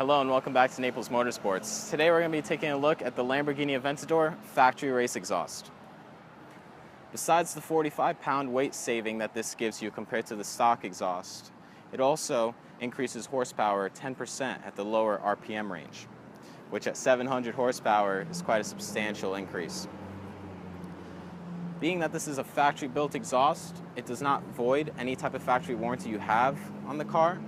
Hello and welcome back to Naples Motorsports. Today we're going to be taking a look at the Lamborghini Aventador factory race exhaust. Besides the 45-pound weight saving that this gives you compared to the stock exhaust, it also increases horsepower 10% at the lower RPM range, which at 700 horsepower is quite a substantial increase. Being that this is a factory-built exhaust, it does not void any type of factory warranty you have on the car,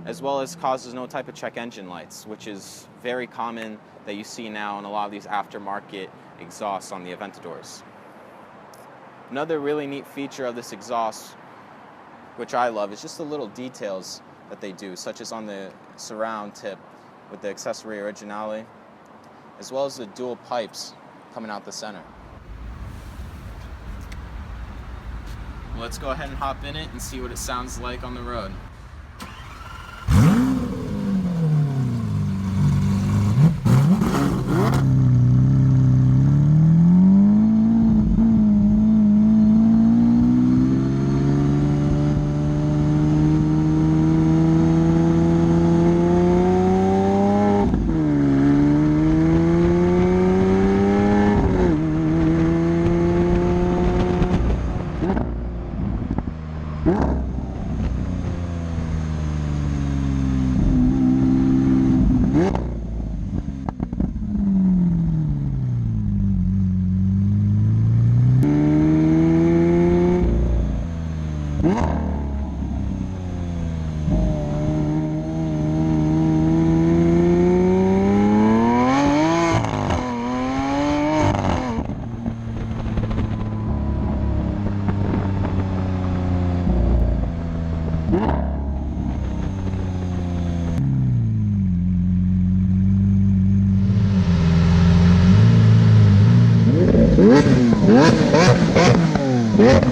as well as causes no type of check engine lights, which is very common that you see now in a lot of these aftermarket exhausts on the Aventadors. Another really neat feature of this exhaust, which I love, is just the little details that they do, such as on the surround tip with the accessory originale, as well as the dual pipes coming out the center. Let's go ahead and hop in it and see what it sounds like on the road. Yeah.